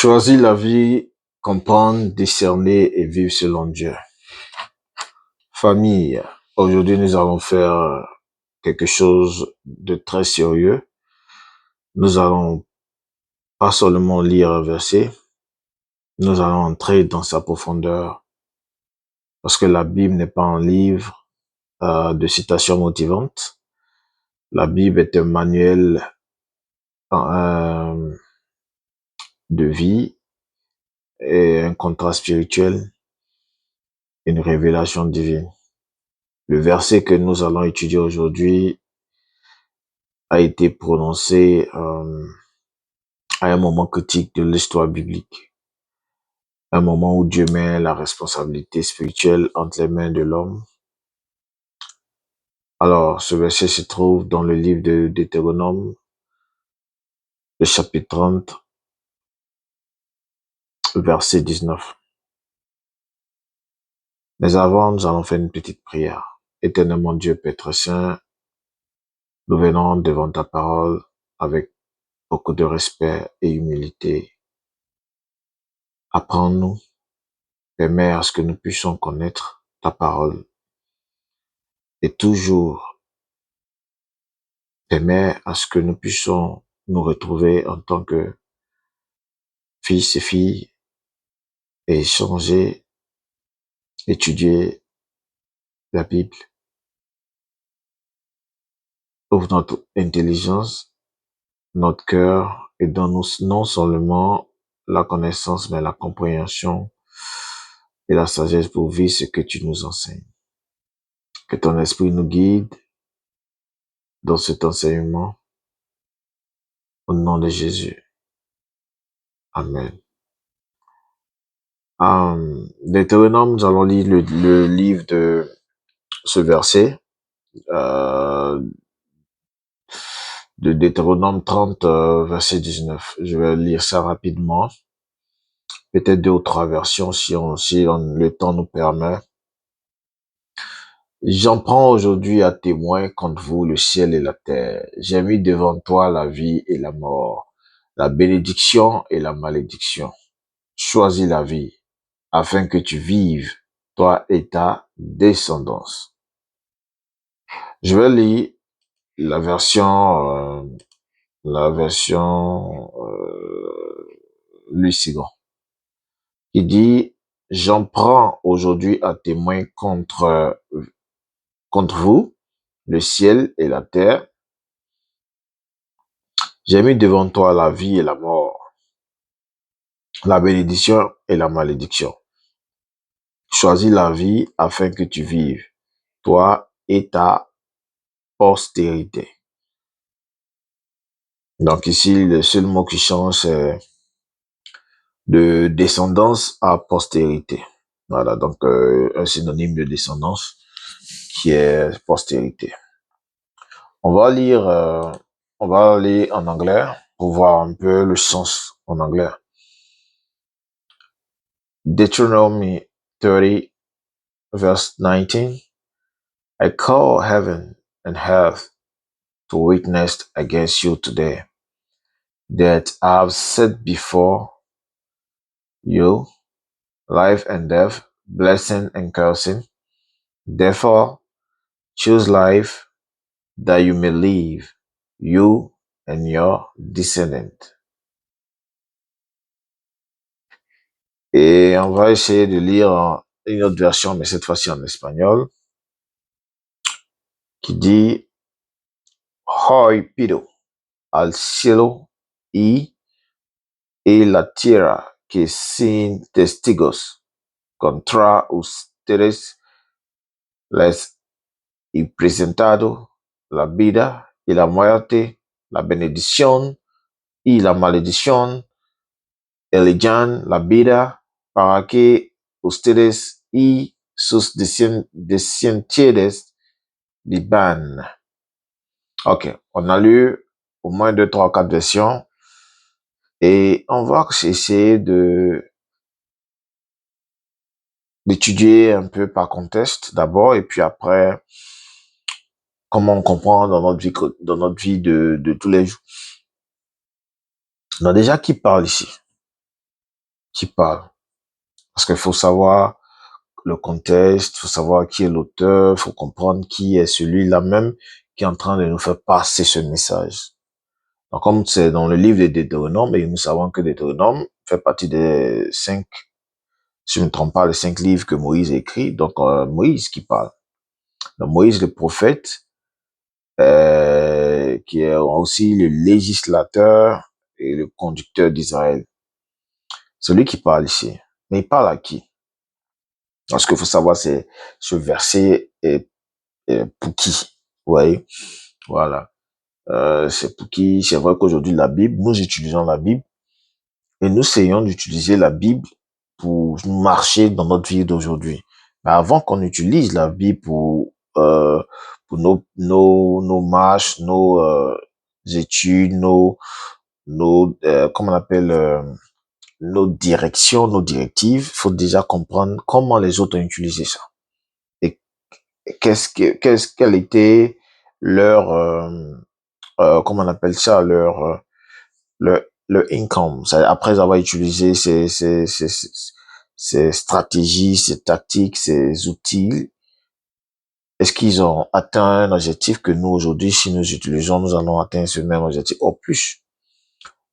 Choisir la vie, comprendre, discerner et vivre selon Dieu. Famille, aujourd'hui nous allons faire quelque chose de très sérieux. Nous allons pas seulement lire un verset, nous allons entrer dans sa profondeur parce que la Bible n'est pas un livre de citations motivantes. La Bible est un manuel euh, de vie et un contrat spirituel, une révélation divine. Le verset que nous allons étudier aujourd'hui a été prononcé à un moment critique de l'histoire biblique, un moment où Dieu met la responsabilité spirituelle entre les mains de l'homme. Alors, ce verset se trouve dans le livre de Deutéronome, le chapitre 30, verset 19. Mais avant, nous allons faire une petite prière. Éternel mon Dieu, Père très saint, nous venons devant ta parole avec beaucoup de respect et humilité. Apprends-nous, permets à ce que nous puissions connaître ta parole et toujours permets à ce que nous puissions nous retrouver en tant que fils et filles et échanger, étudier la Bible. Ouvre notre intelligence, notre cœur et donne-nous non seulement la connaissance, mais la compréhension et la sagesse pour vivre ce que tu nous enseignes. Que ton esprit nous guide dans cet enseignement. Au nom de Jésus. Amen. Deutéronome, nous allons lire le livre de ce verset de Deutéronome 30, verset 19. Je vais lire ça rapidement. Peut-être 2 ou 3 versions si le temps nous permet. J'en prends aujourd'hui à témoin contre vous le ciel et la terre. J'ai mis devant toi la vie et la mort, la bénédiction et la malédiction. Choisis la vie, afin que tu vives, toi et ta descendance. Je vais lire la version Lucigan, qui dit: j'en prends aujourd'hui à témoin contre vous le ciel et la terre. J'ai mis devant toi la vie et la mort, la bénédiction et la malédiction. Choisis la vie afin que tu vives, toi et ta postérité. Donc ici, le seul mot qui change, c'est de descendance à postérité. Voilà, donc un synonyme de descendance qui est postérité. On va lire en anglais pour voir un peu le sens en anglais. Deuteronomy 30, verse 19. I call heaven and earth to witness against you today that I have set before you life and death, blessing and cursing. Therefore, choose life that you may live, you and your descendants. Et on va essayer de lire une autre version, mais cette fois-ci en espagnol, qui dit: Hoy pido al cielo y la tierra que sin testigos contra ustedes les he presentado la vida y la muerte, la bendición y la maldición. Elijan la vida para que ustedes y sus descendientes vivan. Ok, on a lu au moins 2, 3, 4 versions et on va essayer d'étudier un peu par contexte d'abord et puis après comment on comprend dans notre vie de tous les jours. Donc déjà, qui parle ici? qui parle. Parce qu'il faut savoir le contexte, il faut savoir qui est l'auteur, il faut comprendre qui est celui-là même qui est en train de nous faire passer ce message. Donc, comme c'est dans le livre de Deutéronome, et nous savons que Deutéronome fait partie des 5, si je ne me trompe pas, les 5 livres que Moïse a écrits. Donc, Moïse qui parle. Donc, Moïse, le prophète, qui est aussi le législateur et le conducteur d'Israël. Celui qui parle ici. Mais il parle à qui? Ce qu'il faut savoir, c'est ce verset est pour qui? Vous voyez? Voilà. C'est pour qui? C'est vrai qu'aujourd'hui, la Bible, nous utilisons la Bible et nous essayons d'utiliser la Bible pour marcher dans notre vie d'aujourd'hui. Mais avant qu'on utilise la Bible pour nos marches, nos études, comment on appelle, nos directions, nos directives, il faut déjà comprendre comment les autres ont utilisé ça. Et quel était leur, comment on appelle ça, leur income. Après avoir utilisé ces stratégies, ces tactiques, ces outils, est-ce qu'ils ont atteint un objectif que nous, aujourd'hui, si nous utilisons, nous allons atteindre ce même objectif au plus?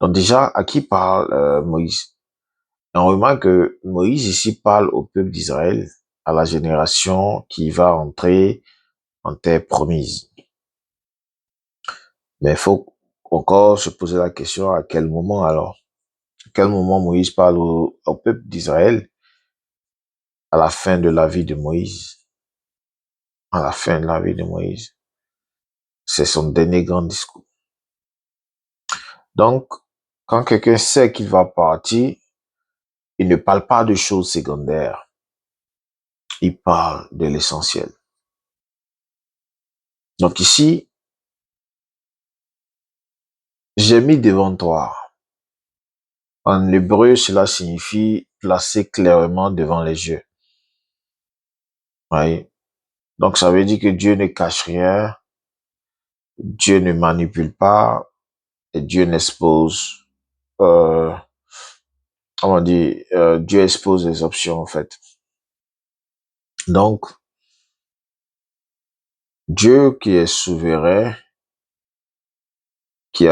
Donc déjà, à qui parle Moïse? Et on remarque que Moïse ici parle au peuple d'Israël, à la génération qui va entrer en terre promise. Mais il faut encore se poser la question à quel moment alors? À quel moment Moïse parle au peuple d'Israël? À la fin de la vie de Moïse. À la fin de la vie de Moïse. C'est son dernier grand discours. Donc, quand quelqu'un sait qu'il va partir, il ne parle pas de choses secondaires. Il parle de l'essentiel. Donc ici, j'ai mis devant toi. En hébreu, cela signifie placer clairement devant les yeux. Oui. Donc ça veut dire que Dieu ne cache rien, Dieu ne manipule pas, et Dieu n'expose, euh, comment dire, Dieu expose les options en fait. Donc, Dieu qui est souverain, qui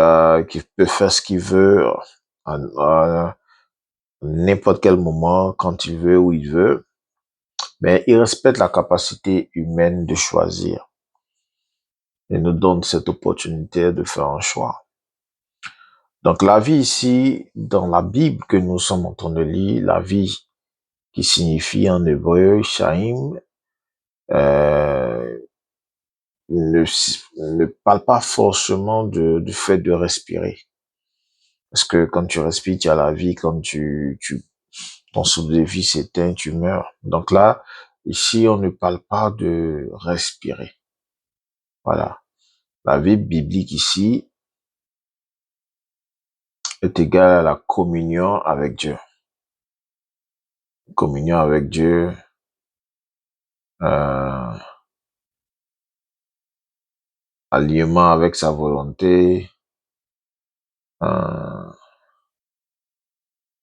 peut faire ce qu'il veut à n'importe quel moment, quand il veut, où il veut, mais il respecte la capacité humaine de choisir et nous donne cette opportunité de faire un choix. Donc la vie ici, dans la Bible que nous sommes en train de lire, la vie qui signifie en hébreu Chaim, euh, ne parle pas forcément du fait de respirer. Parce que quand tu respires, tu as la vie, quand ton souffle de vie s'éteint, tu meurs. Donc là, ici, on ne parle pas de respirer. Voilà. La vie biblique ici est égale à la communion avec Dieu. Communion avec Dieu, euh, alignement avec sa volonté, euh,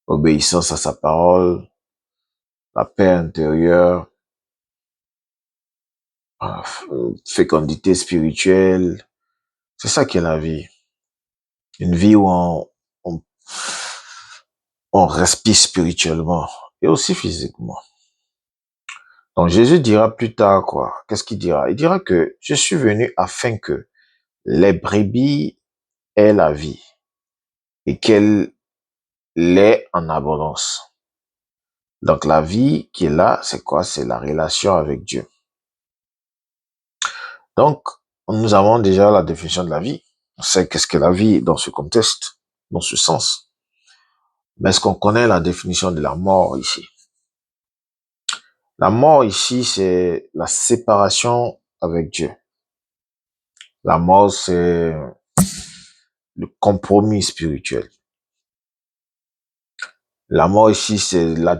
obéissance à sa parole, la paix intérieure, fécondité spirituelle. C'est ça qui est la vie. Une vie où on, on respire spirituellement et aussi physiquement. Donc Jésus dira plus tard quoi? Qu'est-ce qu'il dira? Il dira que je suis venu afin que les brebis aient la vie et qu'elle l'ait en abondance. Donc la vie qui est là, c'est quoi? C'est la relation avec Dieu. Donc, nous avons déjà la définition de la vie. On sait qu'est-ce que la vie dans ce contexte, dans ce sens. Mais est-ce qu'on connaît la définition de la mort ici? La mort ici, c'est la séparation avec Dieu. La mort, c'est le compromis spirituel. La mort ici, c'est la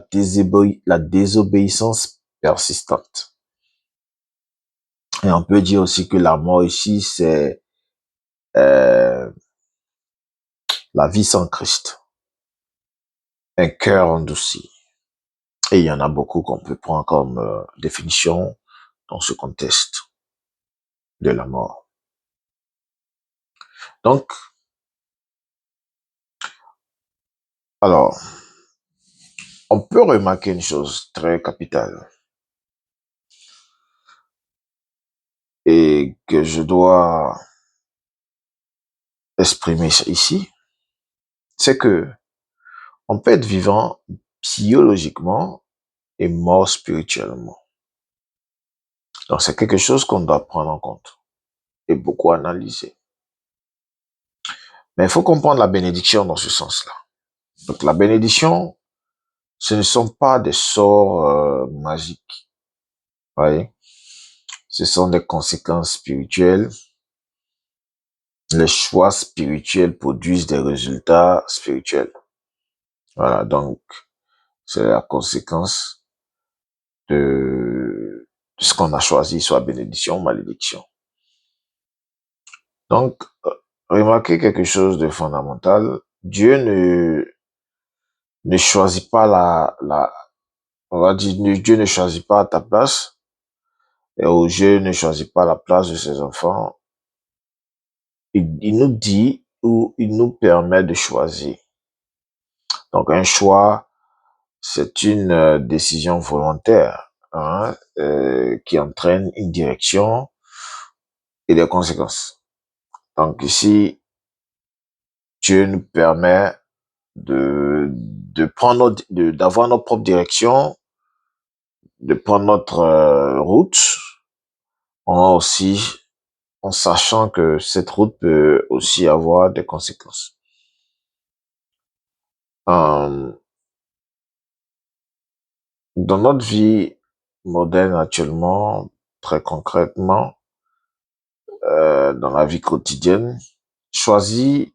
désobéissance persistante. Et on peut dire aussi que la mort ici, c'est euh, la vie sans Christ. un cœur endurci. Et il y en a beaucoup qu'on peut prendre comme définition dans ce contexte de la mort. Donc, alors, on peut remarquer une chose très capitale et que je dois exprimer ici, c'est que on peut être vivant biologiquement et mort spirituellement. Donc, c'est quelque chose qu'on doit prendre en compte et beaucoup analyser. Mais il faut comprendre la bénédiction dans ce sens-là. Donc, la bénédiction, ce ne sont pas des sorts magiques. Vous voyez? Ce sont des conséquences spirituelles. Les choix spirituels produisent des résultats spirituels. Voilà, donc c'est la conséquence de ce qu'on a choisi, soit bénédiction ou malédiction. Donc, remarquez quelque chose de fondamental. Dieu ne choisit pas on va dire, Dieu ne choisit pas ta place, et Dieu ne choisit pas la place de ses enfants. Il nous dit ou il nous permet de choisir. Donc, un choix, c'est une décision volontaire, hein, qui entraîne une direction et des conséquences. Donc ici, Dieu nous permet de prendre d'avoir notre propre direction, de prendre notre route, aussi en sachant que cette route peut aussi avoir des conséquences. Euh, dans notre vie moderne actuellement, très concrètement, dans la vie quotidienne, choisir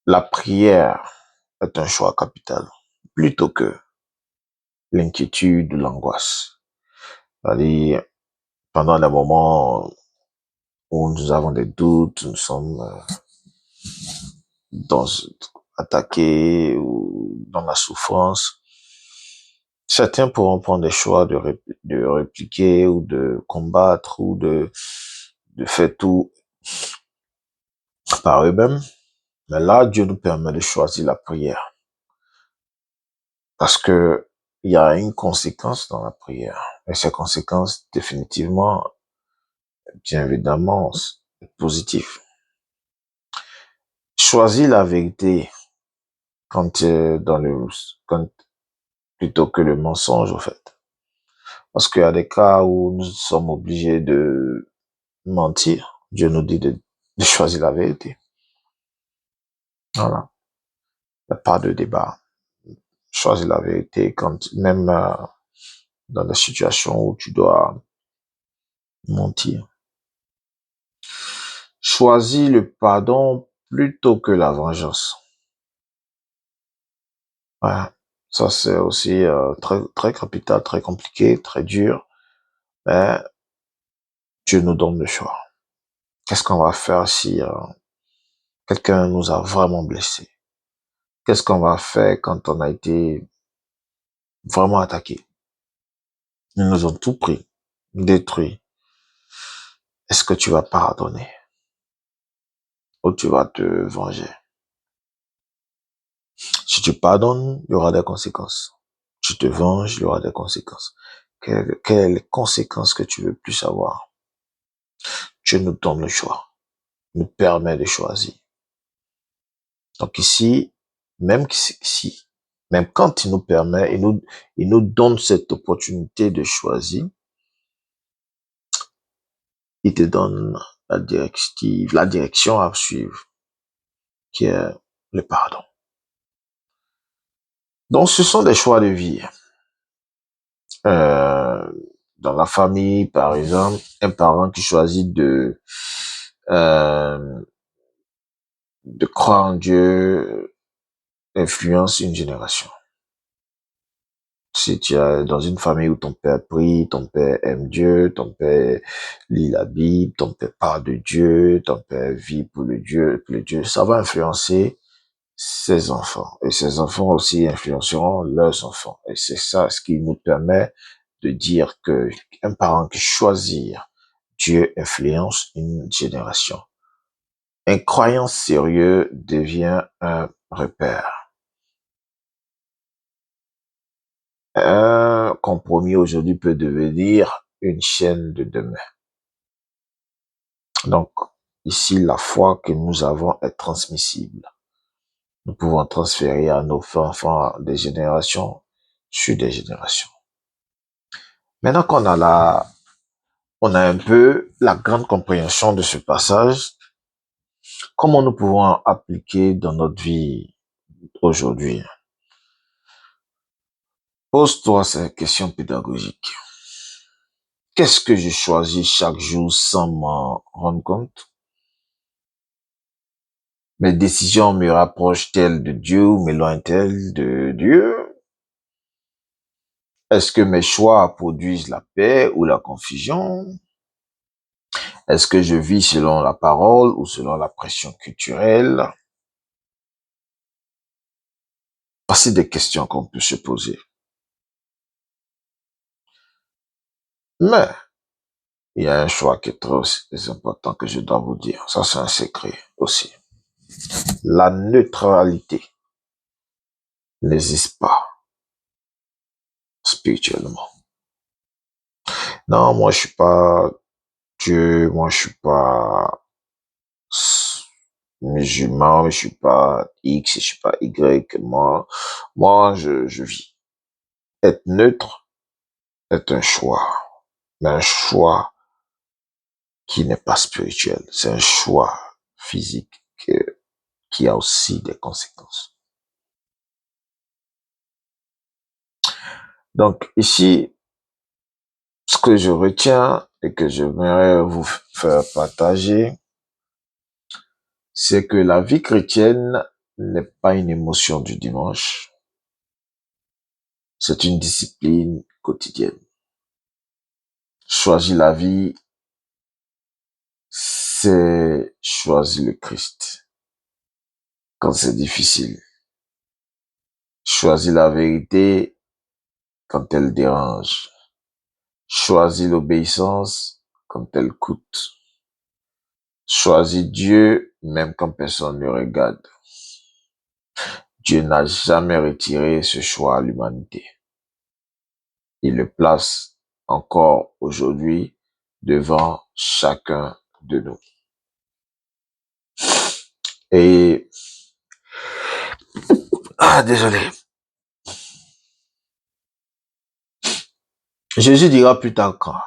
la prière est un choix capital, plutôt que l'inquiétude ou l'angoisse. C'est-à-dire, pendant les moments où nous avons des doutes, nous sommes dans, attaqués ou dans la souffrance, certains pourront prendre des choix de répliquer ou de combattre ou de faire tout par eux-mêmes. Mais là, Dieu nous permet de choisir la prière. Parce que il y a une conséquence dans la prière. Et ces conséquences, définitivement, bien évidemment, positives. Choisir la vérité quand quand, plutôt que le mensonge, au fait. Parce qu'il y a des cas où nous sommes obligés de mentir. Dieu nous dit de choisir la vérité. Voilà. Il n'y a pas de débat. Choisir la vérité quand, même dans des situations où tu dois mentir. Choisis le pardon plutôt que la vengeance. Ouais. Ça, c'est aussi très, très capital, très compliqué, très dur. Mais Dieu nous donne le choix. Qu'est-ce qu'on va faire si quelqu'un nous a vraiment blessés? Qu'est-ce qu'on va faire quand on a été vraiment attaqué? Ils nous ont tout pris, détruit. Est-ce que tu vas pardonner ou tu vas te venger? Si tu pardonnes, il y aura des conséquences. Si tu te venges, il y aura des conséquences. Quelles sont les conséquences que tu veux plus savoir? Dieu nous donne le choix, nous permet de choisir. Donc ici, même si, même quand il nous permet, il nous donne cette opportunité de choisir, il te donne la direction à suivre, qui est le pardon. Donc ce sont des choix de vie. Euh, dans la famille, par exemple, un parent qui choisit euh, de croire en Dieu influence une génération. Si tu es dans une famille où ton père prie, ton père aime Dieu, ton père lit la Bible, ton père parle de Dieu, ton père vit pour le Dieu, ça va influencer ses enfants. Et ses enfants aussi influenceront leurs enfants. Et c'est ça ce qui nous permet de dire que un parent qui choisit Dieu influence une génération. Un croyant sérieux devient un repère. Un compromis aujourd'hui peut devenir une chaîne de demain. Donc, ici, la foi que nous avons est transmissible. Nous pouvons transférer à nos enfants des générations sur des générations. Maintenant on a un peu la grande compréhension de ce passage, comment nous pouvons appliquer dans notre vie aujourd'hui? Pose-toi ces questions pédagogiques. Qu'est-ce que je choisis chaque jour sans m'en rendre compte? Mes décisions me rapprochent-elles de Dieu ou m'éloignent-elles de Dieu? Est-ce que mes choix produisent la paix ou la confusion? Est-ce que je vis selon la parole ou selon la pression culturelle? Voici des questions qu'on peut se poser. Mais il y a un choix qui est très important que je dois vous dire. Ça, c'est un secret aussi. La neutralité n'existe pas spirituellement. Non, moi, je suis pas Dieu, moi, je suis pas musulman, je suis pas X, je suis pas Y. Moi, je vis. Être neutre est un choix, mais un choix qui n'est pas spirituel. C'est un choix physique qui a aussi des conséquences. Donc ici, ce que je retiens et que j'aimerais vous faire partager, c'est que la vie chrétienne n'est pas une émotion du dimanche, c'est une discipline quotidienne. Choisir la vie, c'est choisir le Christ quand c'est difficile. Choisir la vérité quand elle dérange. Choisir l'obéissance quand elle coûte. Choisir Dieu même quand personne ne regarde. Dieu n'a jamais retiré ce choix à l'humanité. Il le place encore aujourd'hui devant chacun de nous. Et, désolé. Jésus dira plus tard quand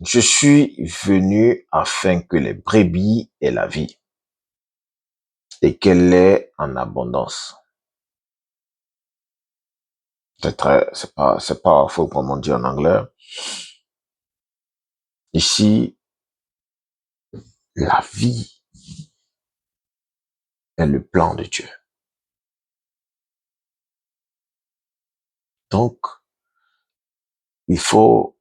je suis venu afin que les brebis aient la vie et qu'elle l'ait en abondance. C'est pas faux comme on dit en anglais. Ici, la vie est le plan de Dieu. Donc, il faut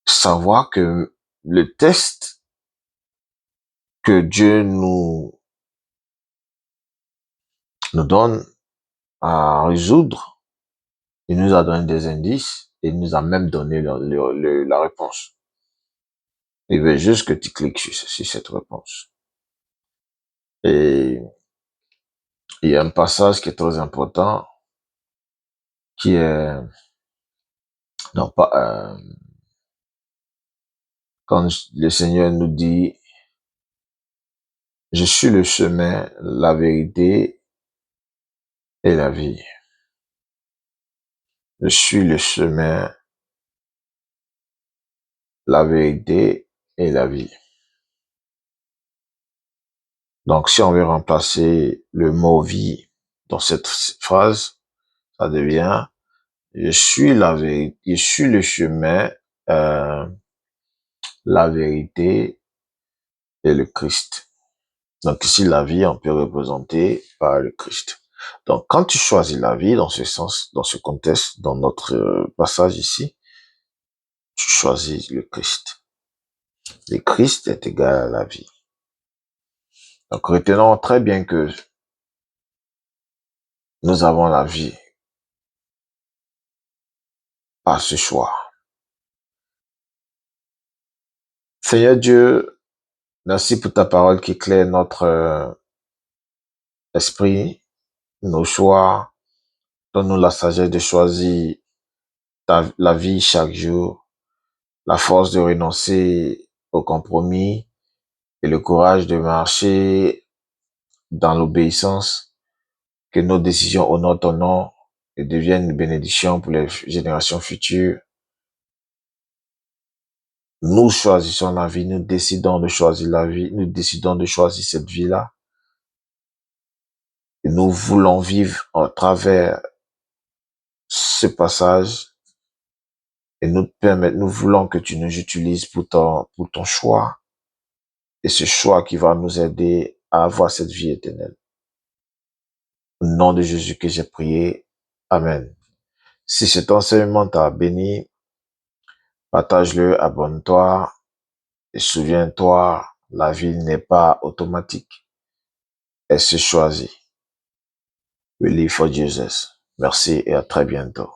savoir que le test que Dieu nous donne à résoudre, il nous a donné des indices et il nous a même donné la réponse. Il veut juste que tu cliques sur cette réponse. Et il y a un passage qui est très important, qui est, non pas, quand le Seigneur nous dit, je suis le chemin, la vérité et la vie. Je suis le chemin, la vérité et la vie. Donc, si on veut remplacer le mot vie dans cette phrase, ça devient je suis la vérité, je suis le chemin, euh, la vérité et le Christ. Donc ici, la vie, on peut représenter par le Christ. Donc, quand tu choisis la vie dans ce sens, dans ce contexte, dans notre passage ici, tu choisis le Christ. Le Christ est égal à la vie. Donc, retenons très bien que Nous avons la vie par ce choix. Seigneur Dieu, merci pour ta parole qui éclaire notre esprit, nos choix. Donne-nous la sagesse de choisir la vie chaque jour, la force de renoncer au compromis et le courage de marcher dans l'obéissance, que nos décisions honorent ton nom et deviennent une bénédiction pour les générations futures. Nous choisissons la vie, nous décidons de choisir la vie, nous décidons de choisir cette vie-là. Et nous voulons vivre à travers ce passage et nous voulons que tu nous utilises pour ton choix et ce choix qui va nous aider à avoir cette vie éternelle. Au nom de Jésus que j'ai prié. Amen. Si cet enseignement t'a béni, partage-le, abonne-toi et souviens-toi, la vie n'est pas automatique. Elle se choisit. We live for Jesus. Merci et à très bientôt.